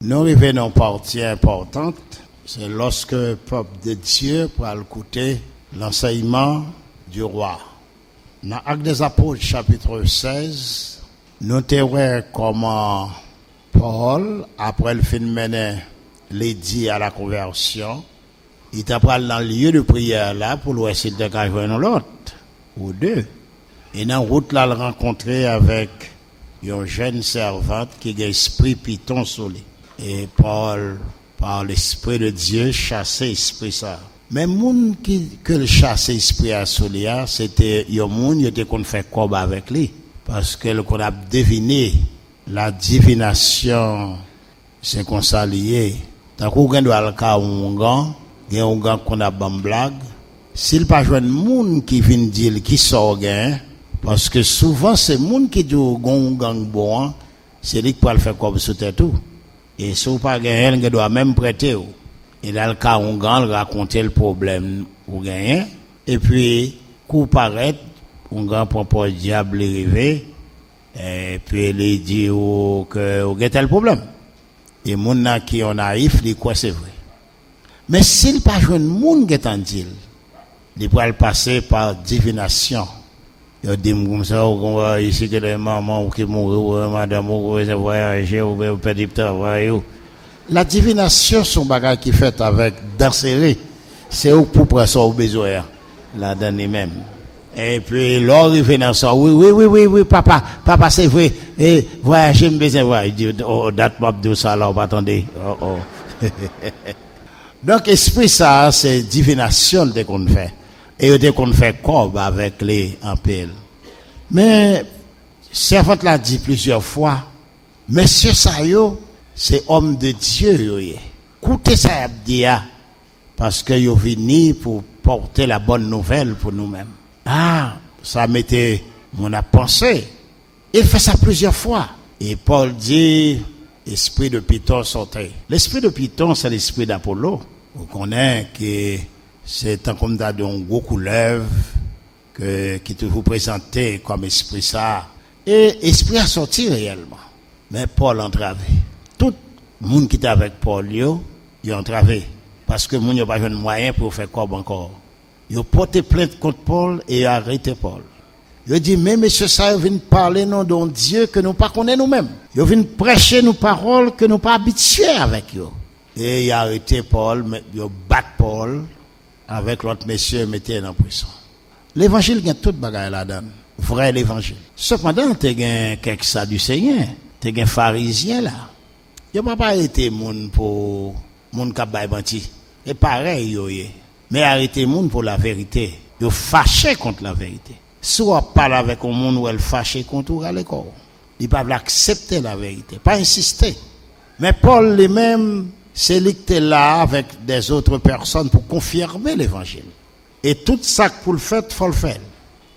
Nous arrivons à une partie importante, c'est lorsque le peuple de Dieu pourra écouter l'enseignement du roi. Dans Actes des Apôtres, chapitre 16, nous verrons comment Paul, après le fin de mener l'édit à la conversion, il t'a pris dans le lieu de prière là pour le essayer de joindre l'autre ou deux. Et dans la route là, il rencontré avec une jeune servante qui a l'esprit python sur lui. Et Paul, par l'esprit de Dieu, chassait l'esprit ça. Mais moun qui que le chassait l'esprit à Solia, c'était un moun qui était qu'on fait combat avec lui, parce que le qu'on a deviné la divination, c'est qu'on s'allié. Tant qu'on doit le cas un gars qu'on a ban blague. S'il pas joindre moun qui vient dire qui sort gain, parce que souvent c'est moun qui dit gang bon, c'est lui qui peut le faire comme sur tête tout. Et si vous pas gagné, il doit même prêter. Et dans le cas où on raconter le problème ou gagner. Et puis, coup paraît, on gagne pour le diable arriver. Et puis, il dit que vous avez tel problème. Et les gens qui sont naïfs, ils quoi c'est vrai. Mais s'il pas joué de monde qui est en deal, il peut passer par divination. Il dit comme ça, ici que les mamans qui mourent, madame, vous voyagez, vous perdez le travail. La divination, son bagage qui fait avec danser, c'est pour prendre ça au besoin, la dernière même. Et puis, l'or, il vient dans ça, oui, papa, c'est vrai, et voyager, me besoin, voir. Il dit, oh, date m'a dit ça, là, attendez, oh. Donc, esprit, ça, c'est divination qu'on fait. Et dès qu'on fait corps avec les ampères. Mais, servante l'a dit plusieurs fois, monsieur Sayo, c'est homme de Dieu, écoutez ça, parce que yo venu pour porter la bonne nouvelle pour nous-mêmes. Ah, ça m'était, mon a pensé. Il fait ça plusieurs fois. Et Paul dit, esprit de Python sortait. L'esprit de Python, c'est l'esprit d'Apollo. Vous connaissez que c'est un comme d'un gros couleuvre qui te vous présentait comme esprit ça. Et esprit a sorti réellement. Mais Paul entravé. Tout le monde qui était avec Paul, il a entravé. Parce que le monde n'a pas de moyen pour faire quoi encore. Il a porté plainte contre Paul et a arrêté Paul. Il a dit, mais monsieur ça, il vient parler nom d'un Dieu que nous ne connaissons nous-mêmes. Il vient prêcher nos paroles que nous ne sommes pas habitués avec eux. Et il a arrêté Paul, il a battu Paul. Avec l'autre monsieur, mettait en prison. L'évangile, il y a tout bagaille là-dedans. Vrai l'évangile. Cependant, tu as quelque ça du Seigneur. Tu as un pharisien là. Il n'a pas été moun pour moun qui a menti. Et pareil, mais arrêté moun pour la vérité. Il fâché contre la vérité. Soit parle avec un monde où elle fâché contre le corps. Il ne peut pas accepter la vérité, pas insister. Mais Paul lui-même, c'est lui qui est là avec des autres personnes pour confirmer l'évangile. Et tout ça pour le faire, il faut le faire.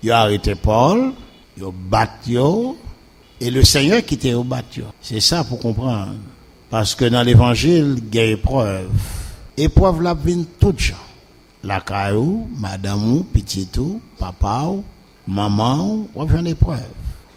Il a arrêté Paul, il a battu, et le Seigneur qui était au battu. C'est ça pour comprendre. Parce que dans l'évangile, il y a épreuve. Épreuve là vient tout gens. La caillou, madame, petit tout, papa, maman, on vient épreuve.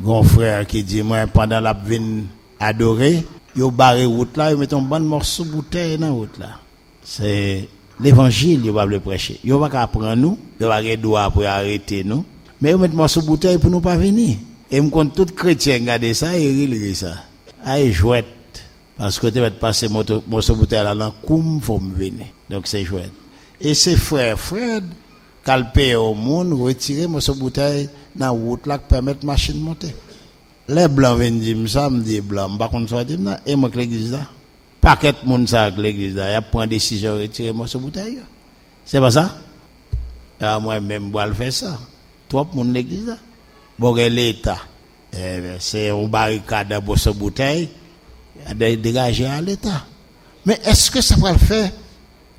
Mon frère qui dit, moi, pendant la vine adorée, yo barré route là, yo met un bon morceau bouteille dans route là. C'est l'évangile yo va le prêcher. Yo va apprendre nous, yo va droit pour arrêter nous, mais yo met morceau bouteille pour nous pas venir. Et me compte tout chrétien regarder ça et rire ça. Ay jouette parce que tu vas passer morceau bouteille là dans koum faut me venir. Donc c'est jouette. Et c'est frère Fred calpé au monde retirer morceau bouteille dans route là qui permet machine monter. Les blancs viennent dire ça, me dit blanc, pas qu'on soit dit là, et moi que l'église là. Paquet de monde ça que l'église là, il a pris décision de retirer moi ce bouteille. C'est pas ça? Ah moi même bois le faire ça. Trop monde l'église là. Bon l'État. C'est un barricade pour ce bouteille, dégager à l'État. Mais est-ce que ça va le faire?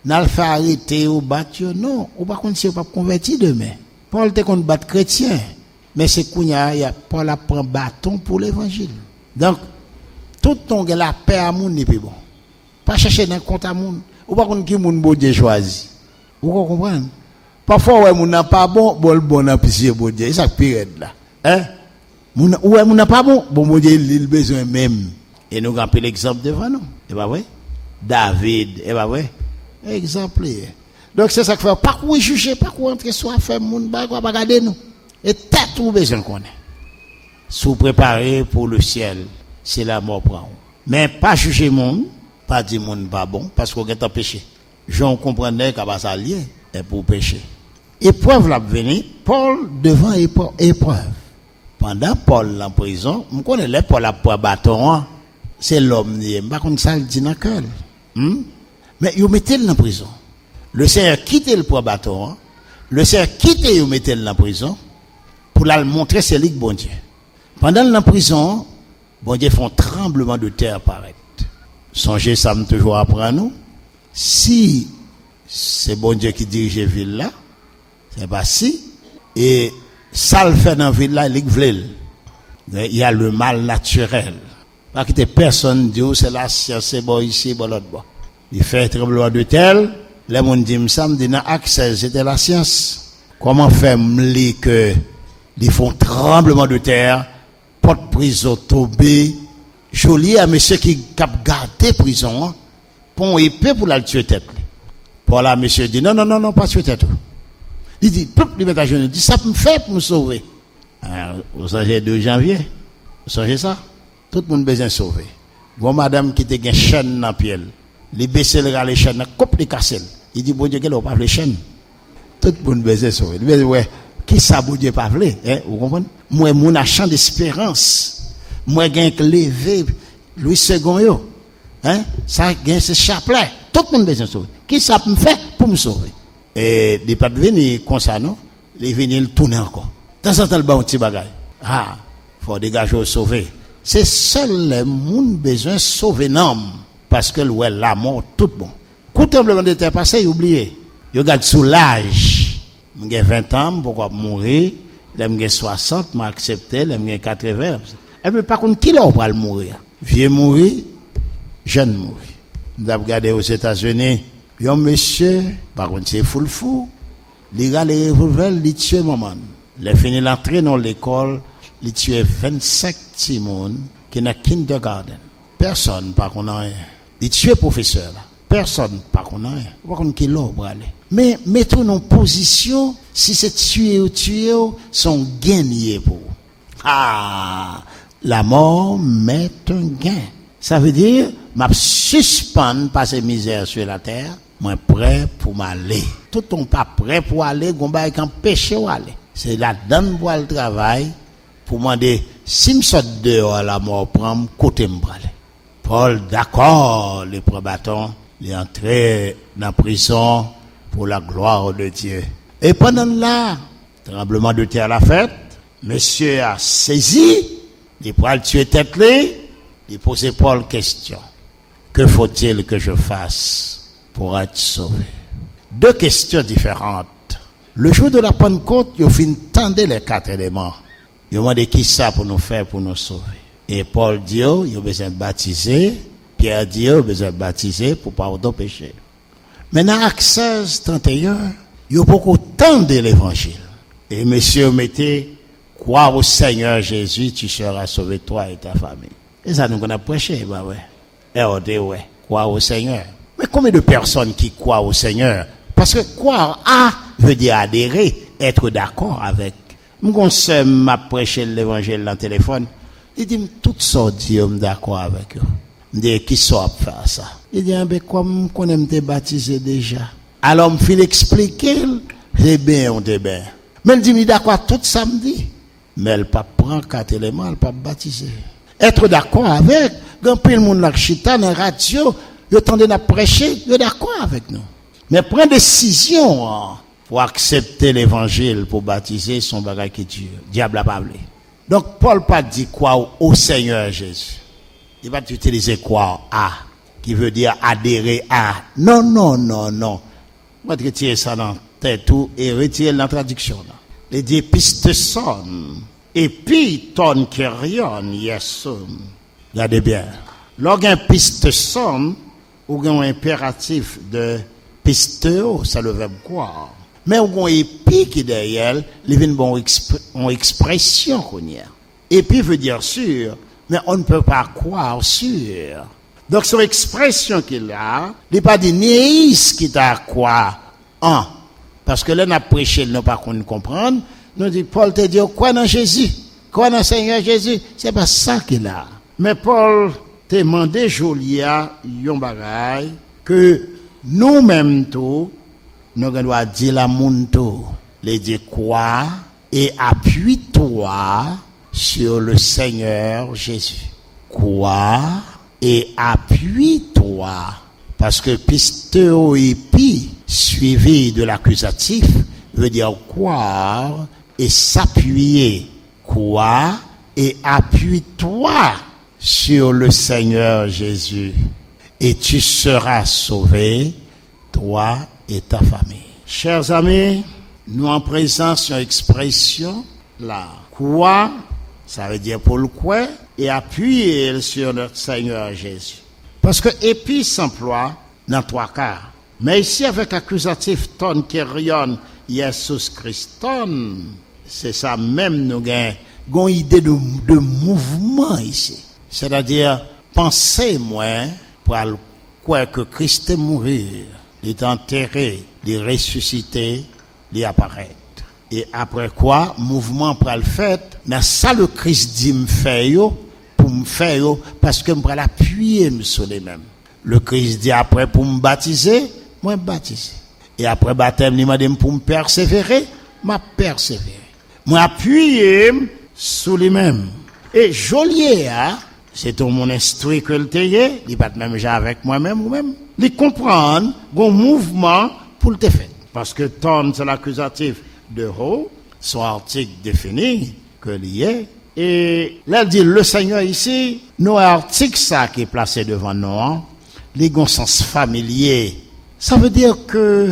N'a le faire arrêter ou battre? Non, ou pas qu'on si pas converti demain. Paul te qu'on battre chrétien. Mais c'est qu'il y a Paul a pris un bâton pour l'évangile. Donc, tout ton gars la paix à moun n'est plus bon. Pas chercher dans compte à moun. Ou pas qu'on qui moun bon Dieu choisi. Vous comprenez? Parfois, ouais, moun n'a pas bon n'a pitié bon Dieu. C'est ça pire là. Hein? Moun n'a pas bon Dieu, il besoin même. Et nous avons l'exemple devant nous. Et pas vrai? David, et pas vrai? Exemplaire. Donc c'est ça que fait. Pas quoi juger, pas quoi entrer soit faire moun pas quoi regarder nous. Et tête ou besoin qu'on est. Sous préparé pour le ciel, c'est la mort prend. Mais pas juger monde, pas dire monde pas bon parce qu'on est en péché. J'en comprenais qu'à pas ça lié est pour pécher. Épreuve l'a venir, Paul devant épreuve. Pendant Paul en prison, on connaît les Paul a pour bâton, c'est l'homme ni pas comme ça le dit dans cœur. Mais il mettait dans prison. Le Seigneur quittait le pour bâton, le Seigneur quittait il mettait dans prison pour la montrer c'est lui bon Dieu. Pendant la prison, bon Dieu font tremblement de terre paraître. Songez ça me toujours apprend nous. Si c'est bon Dieu qui dirige la ville là, c'est pas si et ça le fait dans la ville là, il y a le mal naturel. Pas que personne dit c'est la science, c'est bon ici, bon l'autre bon. Il fait tremblement de terre, les gens disent ça, me dit dans accès, c'était la science. Comment faire que ils font tremblement de terre, porte prison tombé, joli à monsieur qui cap garder prison, pont épée pour la tuer tête. Pour là monsieur dit non, pas tuer tête. Il dit tout il met à genoux, dit ça me fait pour me sauver. Vous savez 2 janvier. Vous savez ça? Tout le monde besoin de sauver. Bon madame qui te gagne chaîne dans pied. Les baisser les chaînes, coupe les casser. Il dit bon Dieu qu'elle pas les chaînes. Tout le monde besoin de sauver. Il dit ouais, qui ça bon Dieu pas veut, vous comprenez? Moi mon champ d'espérance. Moi gagne lever Louis II yo. Ça gagne ce chapelet. Tout le monde besoin de sauver. Qui ça me fait pour me sauver? Et il pas venir comme ça non, il venir le tourner encore. Dans ce temps le bon petit bagage. Faut dégager sauver. C'est seul les monde besoin sauver l'homme parce que la mort tout bon. Coup tremblement de terre passé, oublié. Yo garde soulage. J'ai 20 ans pourquoi mourir, j'ai 60, m'a accepté, j'ai 80. Et puis par contre qui là va mourir? Vieux mourir, jeune mourir. Nous avons regardé aux États-Unis, un monsieur, par contre c'est fou, il a les revolvers, il tue maman. Il a fini l'entrée dans l'école, il tue 25 petits monde qui n'a kindergarten. Personne par contre rien. Il tue professeur là. Personne par contre rien. Par contre qui là pour aller. Mais mettons en position si c'est tuer ou sont gagnés pour. La mort met un gain. Ça veut dire m'a suspendre passer misère sur la terre, moi prêt pour m'aller. Tout on pas prêt pour aller, gomba est empêché ou aller. C'est la donne pour le travail pour demander si me saute dehors la mort prend côté me aller. Paul d'accord, les probatons, il est entré dans la prison pour la gloire de Dieu. Et pendant là, tremblement de terre la fête, monsieur a saisi, il prend le tuer tête il pose Paul question. Que faut-il que je fasse pour être sauvé? 2 questions différentes. Le jour de la Pentecôte, il fin tendre les 4 éléments. Il demande qui ça pour nous faire pour nous sauver. Et Paul dit, il a besoin de baptiser. Pierre dit, il a besoin de baptiser pour pardon péché. Maintenant, Actes 16, 31, il y a beaucoup tendre l'évangile. Et monsieur mettez, croire au Seigneur Jésus, tu seras sauvé toi et ta famille. Et ça nous a prêché, bah ouais. Et on dit, ouais, croire au Seigneur. Mais combien de personnes qui croient au Seigneur? Parce que croire veut dire adhérer, être d'accord avec. Mon sœur m'a prêché l'évangile dans le téléphone. Il dit, toutes sortes Dieu d'accord avec eux. Il dit, qui soit faire ça? Il dit, ben, comme on aime te baptiser déjà. Alors, me fait expliquer, c'est bien, on est bien. Mais il dit, d'accord tout samedi. Mais elle pas prend 4 éléments, elle pas baptiser. Être d'accord avec, quand le monde la chita dans la radio, il tendait à prêcher, il est d'accord avec nous. Mais prendre décision pour accepter l'évangile, pour baptiser son bagage qui Dieu. Diable a parlé. Donc Paul pas dit quoi au Seigneur Jésus. Il va utiliser quoi qui veut dire adhérer à. Non. On va retirer ça dans tête tout et retirer la traduction là. Il dit piston et puis ton kyrion yesum. Regardez bien. Lorsqu'un piston ou un impératif de pisteo, ça le verbe croire. Mais on a épi qui derrière, il vient bon expression qu'on y a. Et puis veut dire sûr, mais on ne peut pas croire sûr. Donc, son expression qu'il a, il n'est pas dit néis qui t'a quoi en. Parce que là, on a prêché, nous pas qu'on comprendre. Nous dit, Paul te dit, quoi dans Jésus? Quoi dans Seigneur Jésus? C'est pas ça qu'il a. Mais Paul te demandé, Jolia, yon bagay, que nous-mêmes tout, nous devons dire la moun tout. Les dire quoi? Et appuie-toi sur le Seigneur Jésus. Quoi? Et appuie-toi. Parce que pistéoépi, suivi de l'accusatif, veut dire croire et s'appuyer. Quoi? Et appuie-toi sur le Seigneur Jésus. Et tu seras sauvé, toi et ta famille. Chers amis, nous en présence d'une expression là. Quoi? Ça veut dire pour le quoi? Et appuyer sur notre Seigneur Jésus. Parce que épi s'emploie dans 3 cas. Mais ici, avec accusatif ton kerion Jesus Christon, c'est ça même nous avons une idée de mouvement ici. C'est-à-dire, pensez-moi pour croire que Christ est mort, il est enterré, il est ressuscité, il apparaît. Et après quoi, mouvement pour le fait, mais ça le Christ dit me fait yo, pour me faire yo, parce que me pour l'appuyer sur les mêmes. Le Christ dit après pour me baptiser, moi baptiser. Et après baptême, il m'a dit pour me persévérer, m'a persévérer. Moi appuyer sur les mêmes. Et Joliet, c'est tout mon instruit que le taillé, il pas même déjà avec moi-même ou même. Il comprendre un mouvement pour le faire. Parce que ton c'est l'accusatif de haut, son article défini que lié. Et là, il dit, le Seigneur ici, nos articles, ça qui est placé devant nous, les gon sens familier. Ça veut dire que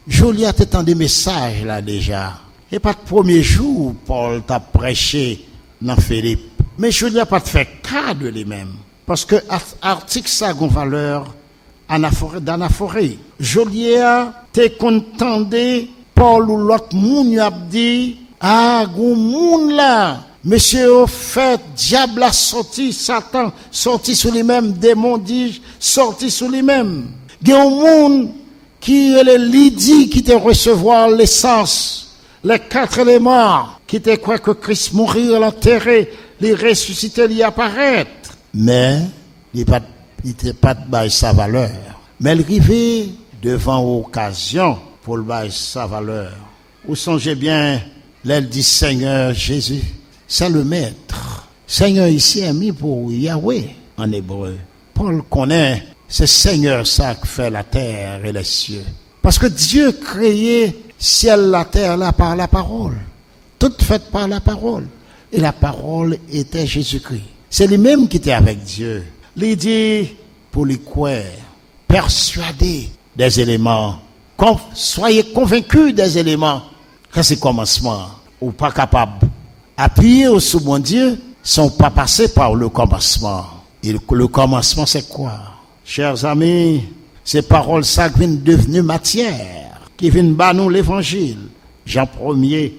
Joliet a des messages là déjà. Et pas de premier jour, Paul t'a prêché dans Philippe. Mais Joliet pas fait cas de lui-même. Parce que article ça a une valeur d'anaphorée. Joliet t'es contendé Paul ou l'autre moun a dit, gon moun là, monsieur au fait, diable a sorti, Satan, sorti sous lui-même, démon dis, sorti sous lui-même. Gon moun qui est le Lydie qui te recevoir l'essence, les 4 éléments, qui te croit que Christ mourir, l'enterrer, les ressusciter, l'y apparaître. Mais, il n'était pas de sa valeur. Mais il arrivait devant occasion, pour le bail sa valeur. Vous songez bien, l'aile dit Seigneur Jésus, c'est le maître. Seigneur ici est mis pour Yahweh en hébreu. Paul connaît, c'est Seigneur ça qui fait la terre et les cieux. Parce que Dieu créait ciel, la terre là par la parole. Tout fait par la parole. Et la parole était Jésus-Christ. C'est lui-même qui était avec Dieu. Il dit, pour les croire, persuader des éléments. Soyez convaincus des éléments. Quand c'est commencement, ou pas capable. Appuyer sur mon Dieu, sont pas passés par le commencement. Et le commencement, c'est quoi? Chers amis, ces paroles, ça viennent devenir matière, qui viennent bas nous l'évangile. Jean 1er,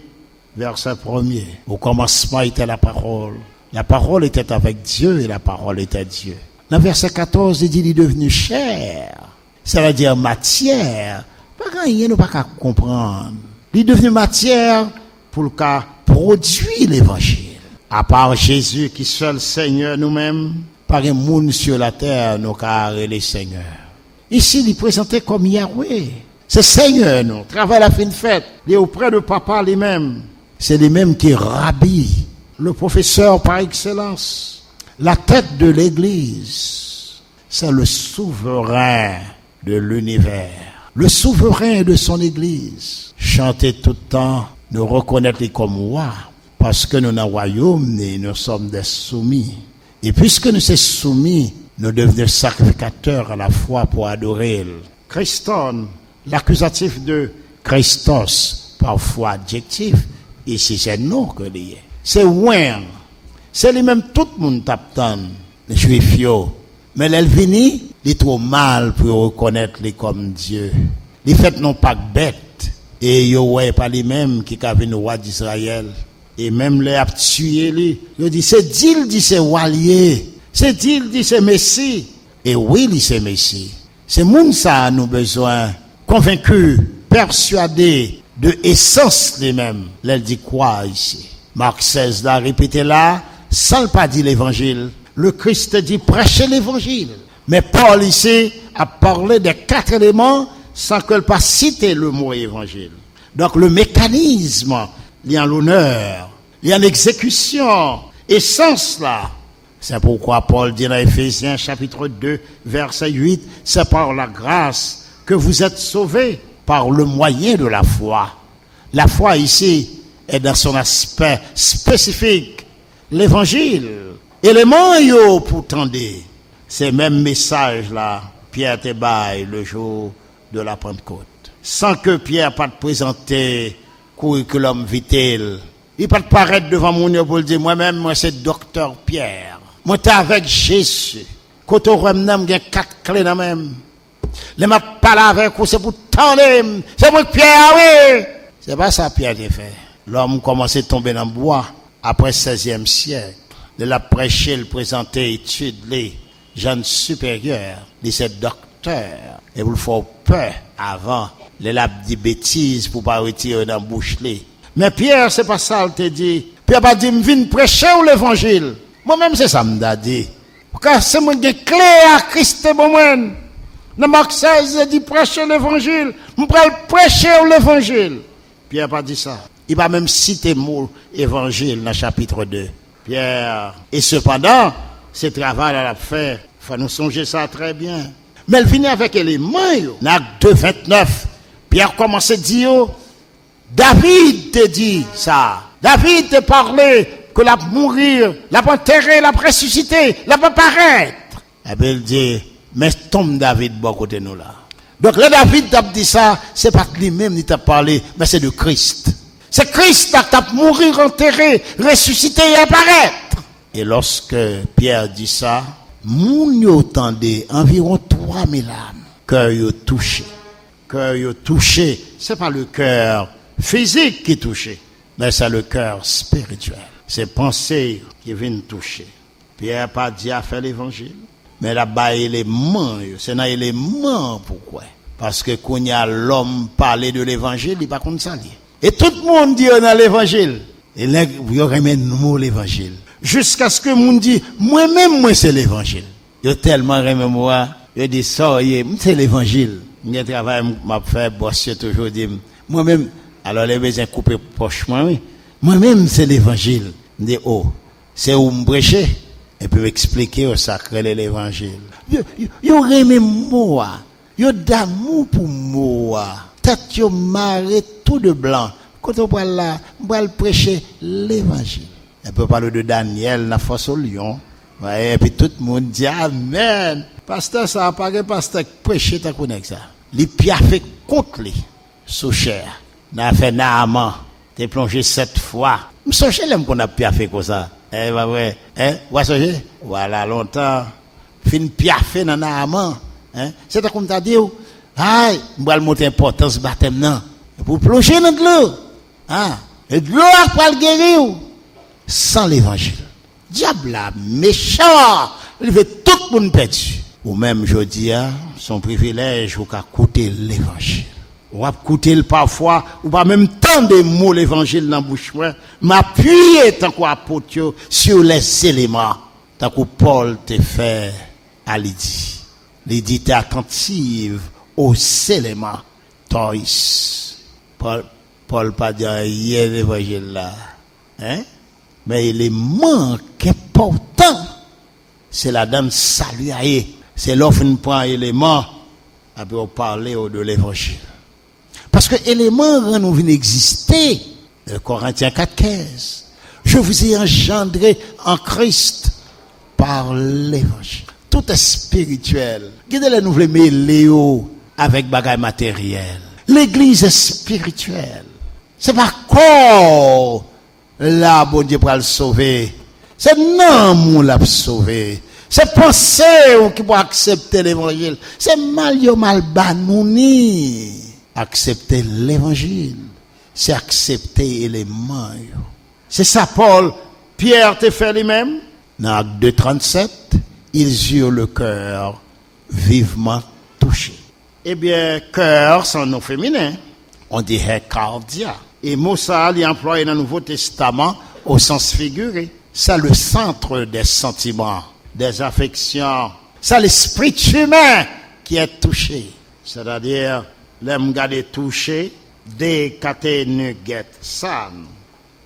verset 1er. Au commencement était la parole. La parole était avec Dieu et la parole était Dieu. Dans verset 14, il dit, il est devenu chair. Ça veut dire matière. Pas rien, nous pas qu'à comprendre. Il est devenu matière pour le cas produire l'évangile. À part Jésus qui seul Seigneur nous-mêmes, par un monde sur la terre, nous carrés les seigneurs. Ici, il est présenté comme Yahweh. C'est Seigneur, nous. Travail la fin de fête. Il est auprès de papa lui-même. C'est lui-même qui est rabbi, le professeur par excellence, la tête de l'église. C'est le souverain de l'univers. Le souverain de son église. Chanter tout le temps, nous reconnaître comme roi, parce que nous dans le royaume, nous sommes des soumis. Et puisque nous sommes soumis, nous devenons sacrificateurs à la fois pour adorer. Christon, l'accusatif de Christos, parfois adjectif, ici c'est non que lié. C'est ouin. C'est lui-même tout le monde t'attend, les juifs. Mais l'Elvini, il est trop mal pour reconnaître les comme Dieu. Les fait non pas bête. Et yo ouais pas les mêmes qui avaient le roi d'Israël. Et même les a tué lui. Il dit, c'est dit, c'est Walier. C'est dit, c'est Messie. Et oui, c'est Messie. C'est moun ça nous besoin. Convaincus, persuadés de essence les mêmes. Elle dit quoi ici? Marc 16 l'a répété là, sans pas dire l'évangile. Le Christ dit prêchez l'évangile. Mais Paul ici a parlé des 4 éléments sans qu'elle pas citer le mot évangile. Donc le mécanisme, il y a l'honneur, il y a l'exécution, essence là. C'est pourquoi Paul dit dans Éphésiens chapitre 2, verset 8, c'est par la grâce que vous êtes sauvés par le moyen de la foi. La foi ici est dans son aspect spécifique. L'évangile, élément yo pour tendre. Ces mêmes messages là, Pierre te baille le jour de la Pentecôte. Sans que Pierre pas te présenter curriculum vitae. Il pas te paraître devant mon pour le dire moi-même moi c'est docteur Pierre. Moi t'es avec Jésus. Quand on remet 4 clés dans même. Les m'a parlé avec vous c'est pour tendre. C'est pour Pierre oui. C'est pas ça Pierre t'a fait. L'homme commençait à tomber dans le bois après 16e siècle. Il a prêché, le présenté, étude les jeunes supérieurs, c'est docteur. Et vous le faites peur avant. Les lab dit bêtises pour pas retirer dans la bouche. Mais Pierre, c'est pas ça, il te dit. Pierre pas dit, viens prêcher l'évangile. Moi-même, c'est ça, m'a dit. Car c'est mon clé à Christ, bon moi. Dans Marc 16, il dit prêcher l'évangile. Je vais prêcher l'évangile. Pierre pas dit ça. Il va même citer le mot évangile dans le chapitre 2. Pierre, et cependant, ce travail à la faire, il faut nous songer ça très bien. Mais elle vient avec éléments. Dans Acte 2, 29, Pierre commence à dire, David te dit ça. David te parlait que la mourir, la enterrer, la ressusciter, la paraître. Et bien il dit, mais tombe David bon côté nous là. Donc le David t'a dit ça, c'est pas lui-même qui t'a parlé, mais c'est de Christ. C'est Christ qui t'a mourir, enterré, ressuscité et apparaître. Et lorsque Pierre dit ça, moun yo tendé environ 3000 âmes. Cœur yo touché. Cœur yo touché. C'est pas le cœur physique qui est touché, mais c'est le cœur spirituel. C'est pensées qui viennent toucher. Pierre pas dit à faire l'évangile, mais là-bas élément, c'est un élément pourquoi? Parce que quand il y a l'homme parler de l'évangile, il pas comme ça. Et tout le monde dit dans l'évangile. Et là, il y aurait même mot l'évangile. Jusqu'à ce que le monde dit, moi-même, moi, c'est l'évangile. Il y a tellement aimé moi. Il dit, ça, c'est l'évangile. Il y a travail, m'a fait, bosser toujours, dit, moi-même, alors les besoins couper proche, oui. Moi-même, c'est l'évangile. Il dit, oh, c'est où me prêcher. Et puis, expliquer au sacré l'évangile. Il y aurait même moi. Il y a d'amour pour moi. Tête yo maré tout de blanc. Quand on parle là, on va prêcher l'évangile. On peut parler de Daniel, la force au lion. Et puis tout le monde dit amen. Pasteur, ça a pas que pasteur prêcher ta connaît ça. Les pia fait contre lui, sous cher. N'a fait Naaman. T'es plongé 7 fois. M'songe l'aime qu'on a pia fait comme ça. Eh, bah ouais. Vous songez? Voilà, longtemps. Fin pia fait dans Naaman. C'est comme t'as dit. Aïe, on va monter importance baptême non. Pour plonger dans l'eau. Et de l'eau pour le guérir sans l'évangile. Diable là, méchant, il veut tout le monde perdu. Ou même je dis son privilège ou qu'à coûter l'évangile. Ou va coûter parfois ou pas même tant de mots l'évangile dans bouche moi, m'appuyer tant qu'apôtre sur les éléments tant que Paul te fait à Lydie. Lydie t'es attentive aux éléments. Toys. Paul pas dire hier l'évangile là. Mais l'élément important, c'est la dame saluée. C'est l'offre une prend élément, après on parler de l'évangile. Parce que élément rend nous venir exister. Corinthiens 4:15. Je vous ai engendré en Christ par l'évangile. Tout est spirituel. Regardez nous voulons mêler avec bagaille matériel. L'église est spirituelle. C'est pas corps là bon Dieu pour le sauver. C'est non mon l'a sauver. C'est penser qui pour accepter l'évangile. C'est mal banouni. Accepter l'évangile, c'est accepter l'élément. C'est ça, Pierre te fait lui-même. Dans Acte 2:37, ils eurent le cœur vivement touché. Eh bien, cœur, c'est un nom féminin. On dirait cardia. Et mot ça, il est employé dans le Nouveau Testament au sens figuré. C'est le centre des sentiments, des affections. C'est l'esprit humain qui est touché. C'est-à-dire, l'homme garde touché, des caténuget san,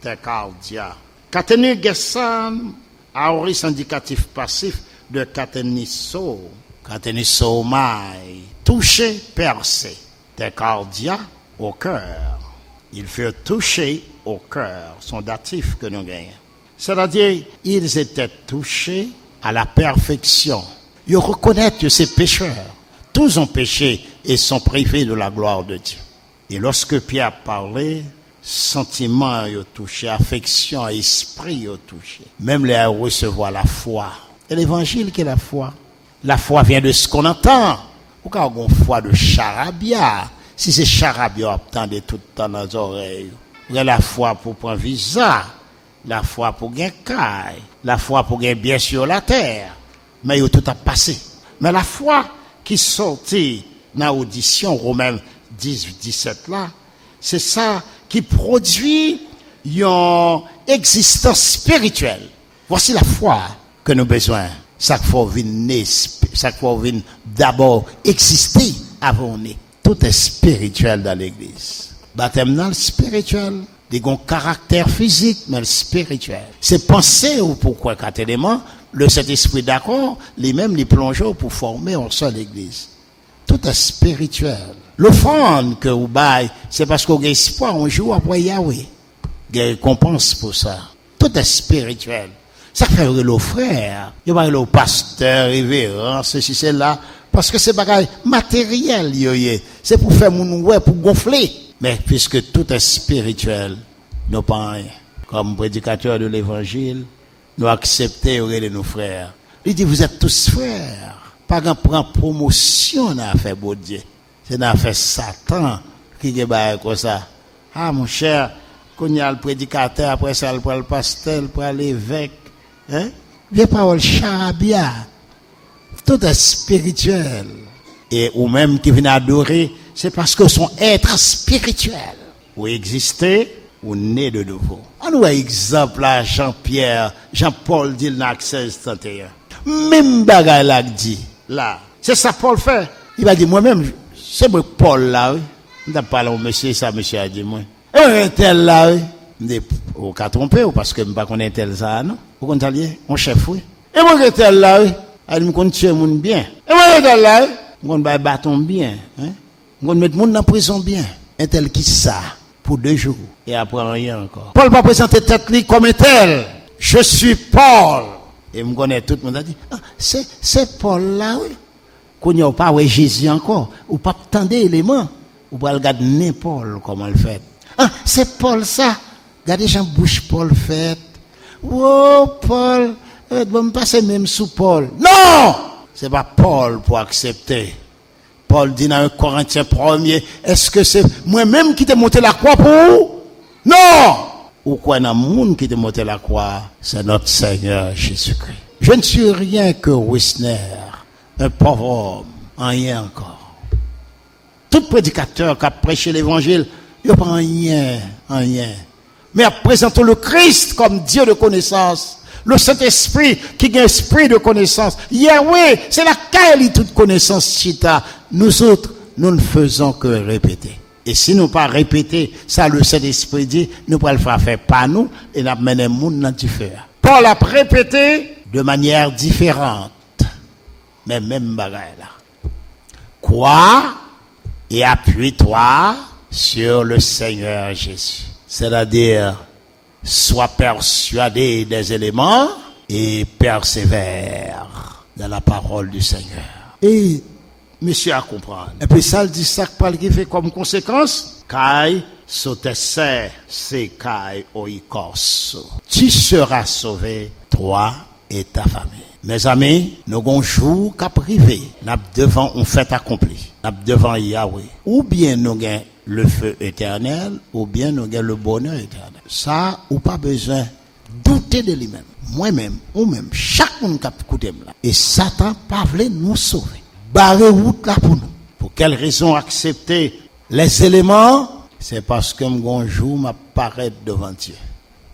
te cardia. Caténuget san, aoris indicatif passif de catenisso. Catenisso mai. Touché, percé. Te cardia, au cœur. Ils furent touchés au cœur, son datif que nous gagnons. C'est-à-dire, ils étaient touchés à la perfection. Ils reconnaissent que ces pécheurs, tous ont péché et sont privés de la gloire de Dieu. Et lorsque Pierre parlait, sentiments ont touché, affection, esprit ont touché. Même les recevoir la foi. Et l'évangile qui est la foi. La foi vient de ce qu'on entend. Ou quand on a une foi de charabia. Si c'est charabia, attendez tout le temps dans les oreilles. Vous avez la foi pour prendre visa. La foi pour gagner caille. La foi pour gagner bien sur la terre. Mais il tout a passé. Mais la foi qui sortit dans l'audition Romains 10-17 là, c'est ça qui produit une existence spirituelle. Voici la foi que nous avons besoin. Ça faut venir d'abord exister avant nous. Tout est spirituel dans l'église. Baptême dans le spirituel. Des grands caractères physiques, mais le spirituel. C'est penser ou pourquoi quatre éléments, le Saint-Esprit d'accord, les mêmes les plongeons pour former en seule église. Tout est spirituel. L'offrande que vous baillez, c'est parce qu'on a espoir, on joue après Yahweh. Il y a une récompense pour ça. Tout est spirituel. Ça fait le frère, il va le pasteur, révérend, ceci, cela, parce que c'est bagaille matériel, c'est pour faire mon ouais, pour gonfler. Mais puisque tout est spirituel, nous pas rien. Comme prédicateur de l'évangile, nous acceptons nos frères. Il dit, vous êtes tous frères. Pas qu'on prend promotion dans l'affaire de Dieu. C'est dans l'affaire Satan qui est comme ça. Ah, mon cher, quand il y a le prédicateur, après ça, il prend le pasteur, il prend l'évêque. Hein? Viens parole charabia. Tout est spirituel. Et ou même qui viennent adorer, c'est parce que son être spirituel. Ou exister, ou né de nouveau. On a un exemple là, Jean-Pierre, Jean-Paul dit dans Acte 16:31. Même bagaille là dit, là. C'est ça Paul fait. Il va dire, moi-même, c'est moi Paul là, oui. Je ne parle pas au monsieur, ça monsieur a dit, moi. Et un tel là, oui. Je dis, au cas trompé, ou parce que je ne connais pas tel ça, non? Vous comprenez, mon chef, oui. Et moi, un tel là, oui. Elle me compte tuer mon bien. Et moi, un tel là, oui. Je vais bâton bien, hein. Je vais mettre mon dans prison bien. Un tel qui ça, pour 2 jours. Et après, rien encore. Paul va présenter tête li comme un tel. Je suis Paul. Et me connaît tout le monde a dit, ah, c'est Paul là, oui. Qu'on n'y a pas, ouais, Jésus encore. Ou pas tant d'éléments. Ou pas regarder n'importe comment le fait. Ah, c'est Paul ça. Regardez, Jean bouche Paul fait. Oh, Paul. Bon, me passer même sous Paul. Non! C'est pas Paul pour accepter. Paul dit dans 1 Corinthiens 1er, est-ce que c'est moi-même qui t'ai monté la croix pour vous? Non! Ou quoi dans le monde qui t'ai monté la croix? C'est notre Seigneur Jésus-Christ. Je ne suis rien que Wisner, un pauvre homme, rien encore. Tout prédicateur qui a prêché l'évangile, il n'y a pas rien. Mais à présenter le Christ comme Dieu de connaissance. Le Saint-Esprit qui a un esprit de connaissance. Yahweh, c'est la qualité toute connaissance chita. Nous autres, nous ne faisons que répéter. Et si nous pas répéter, ça le Saint-Esprit dit, nous pourrons le faire pas nous, et nous mener le monde dans du feu. Paul a répété de manière différente. Mais même bagaille là. Crois et appuie-toi sur le Seigneur Jésus. C'est-à-dire, sois persuadé des éléments et persévère dans la parole du Seigneur. Et monsieur à comprendre. Et puis ça, il dit ça qui fait comme conséquence, Kai sotesse se kai oikos. Tu seras sauvé, toi et ta famille. Mes amis, nous avons un jour qu'à privé, nous devant un fait accompli, nous devant Yahweh. Ou bien nous avons le feu éternel, ou bien nous avons le bonheur éternel. Ça, ou pas besoin douter de lui-même. Moi-même, ou même, chaque monde qui a écouté là. Et Satan pas voulu nous sauver. Barrer route là pour nous. Pour quelle raison accepter les éléments? C'est parce que un jour m'apparaît devant Dieu.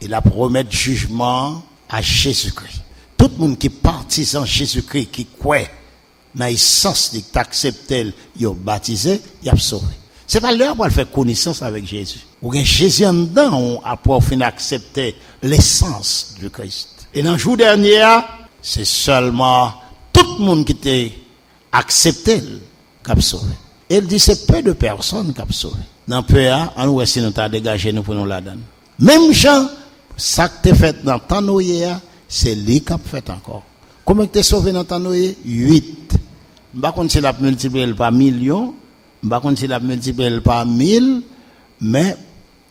Il a promis jugement à Jésus-Christ. Tout le monde qui est partisan Jésus-Christ, qui croit dans l'essence de t'accepter, il est baptisé, il a sauvé. C'est pas l'heure pour faire connaissance avec Jésus. Ou bien Jésus en dedans, on a pour finir accepter l'essence du Christ. Et dans le jour dernier, c'est seulement tout le monde qui t'a accepté qui a sauvé. Et il dit c'est peu de personnes qui ont sauvé. Dans le peu, on nous si nous t'a dégagé nous pour nous la donner. Même Jean, ça que t'es fait dans ton noyer, c'est lui qui a fait encore. Comment tu es sauvé dans ton noyer? 8. Je ne sais pas si tu as multiplié par millions, je ne sais pas si tu as multiplié par 1000, mais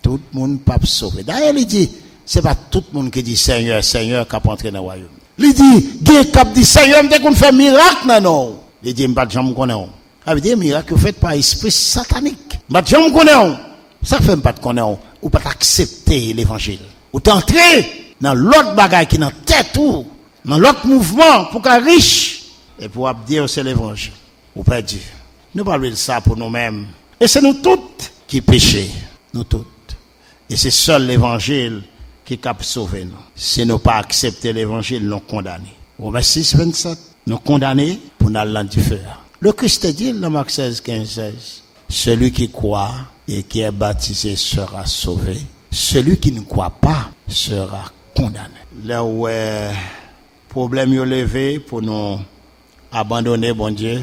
tout le monde peut sauver. D'ailleurs, il dit, ce n'est pas tout le monde qui dit Seigneur, Seigneur, qui a entré dans le royaume. Il dit, il y a qui dit Seigneur, je vais faire miracle, non. Il dit, je ne sais pas si je connais. Ça veut dire, miracle fait par esprit satanique. Je ne sais pas si je connais. Ça fait pas de connaître. Ou pas accepter l'évangile. Ou t'entrer dans l'autre bagaille qui est dans la tête ou dans l'autre mouvement pour qu'elle riche. Et pour dire c'est l'évangile. Ou pas Dieu. Nous parlons de ça pour nous-mêmes. Et c'est nous toutes qui péchons. Nous toutes. Et c'est seul l'évangile qui peut sauver nous. Si nous pas accepter l'évangile, nous condamnés. Romains 6, 27. Nous condamnés pour nous aller dans du feu. Le Christ dit dans Marc 16, 15, 16. Celui qui croit et qui est baptisé sera sauvé. Celui qui ne croit pas sera condamné. Là où problème est levé pour nous abandonner, bon Dieu,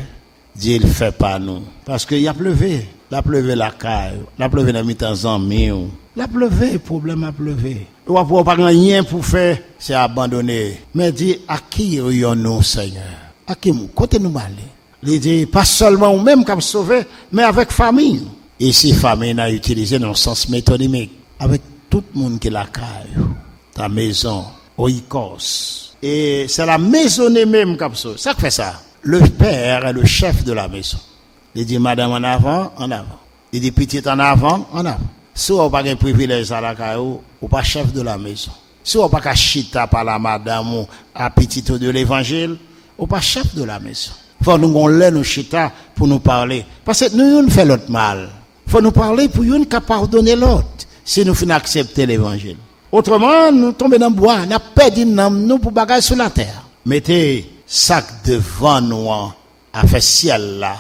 Dieu ne fait pas nous. Parce qu'il y a pleuvé. Il a pleuvé la caille. Il a pleuvé dans mes temps en mieux. Il a pleuvé, le problème a pleuvé. Il n'y a pas rien pour faire, c'est abandonner. Mais dit, à qui nous, Seigneur? À qui nous? Côté nous aller. Il dit, pas seulement nous-mêmes qui sommes sauvés, mais avec famille. Ici, famille a utilisé dans le sens métonymique. Avec tout le monde qui la caille. Ta maison, oikos. Et c'est la maisonnée même qui a sauvé. Ça fait ça. Le père est le chef de la maison. Il dit, madame en avant, en avant. Il dit, petite en avant, en avant. Si vous n'avez pas de privilège à la caillou, ou pas chef de la maison. Si vous n'avez pas de chita par la madame ou à petite de l'évangile, ou pas chef de la maison. Faut nous gonler nos chita pour nous parler. Parce que nous, on fait l'autre mal. Faut nous parler pour nous pardonner l'autre. Si nous finissons accepter l'évangile. Autrement, nous tombons dans le bois, nous perdu nous pour bagager sur la terre. Mettez sac devant nous, à faire ciel là,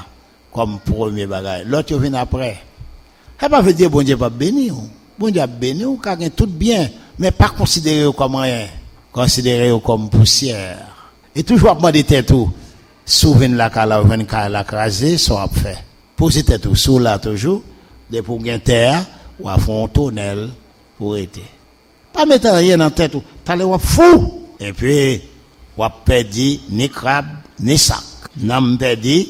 comme premier bagage. L'autre vient après. Ça ne veut pas dire bon Dieu va bénir. Bon Dieu va bénir, car il tout bien, mais pas considéré comme rien. Considéré comme poussière. Et toujours demander tête tout. Souvenez la cala, ou une cala crasée, soit fait. Posez tête tout, sous là toujours, de pour gagner terre, ou à fond tunnel, pour être. Pas mettre rien dans tête tout. T'as le fou. Et puis, ou a perdu ni crabe, ni sac. N'am perdu,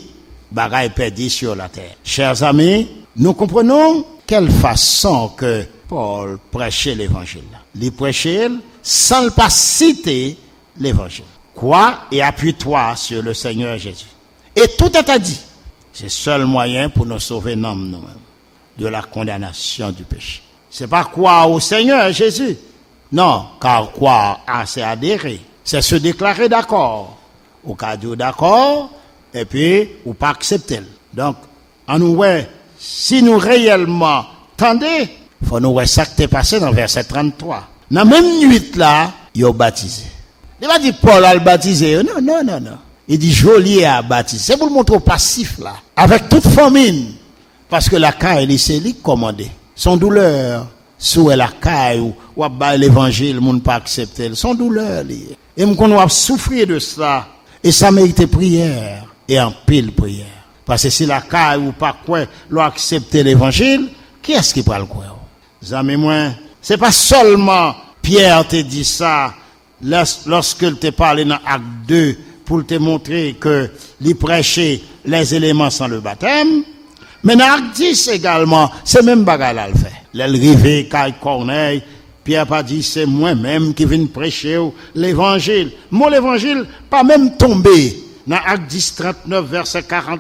bagaille perdu sur la terre. Chers amis, nous comprenons quelle façon que Paul prêchait l'évangile. Il prêchait sans ne pas citer l'évangile. Crois et appuie-toi sur le Seigneur Jésus. Et tout est dit. C'est le seul moyen pour nous sauver nous-mêmes de la condamnation du péché. C'est pas croire au Seigneur Jésus. Non, car croire, c'est adhérer. C'est se déclarer d'accord. Au cas de d'accord, et puis, ou pas accepter. Donc, en nous, si nous réellement tendez, faut nous ça qui est passé dans verset 33. Dans la même nuit là, ils ont baptisé. Il va dire Paul a baptisé. Non. Il dit Joli a baptisé. C'est pour le montrer au passif là. Avec toute famine. Parce que la caille, c'est lui commandé. Son douleur, sous la caille, ou à l'évangile, le monde pas accepté. Son douleur, et on va souffrir de cela. Et ça mérite prière. Et en pile prière. Parce que si la caille ou pas quoi, l'on accepte l'évangile, qui est-ce qui parle quoi? Amis moi, c'est pas seulement Pierre te dit ça, lorsque il te parlé dans Acte 2, pour te montrer que il prêchait les éléments sans le baptême, mais dans Acte 10 également, c'est même bagarre là le fait. L'arrivée, Caille Corneille, Pierre pas dit, c'est moi-même qui viens prêcher l'évangile. Mon l'évangile, pas même tombé. Dans Acte 10, 39, verset 40,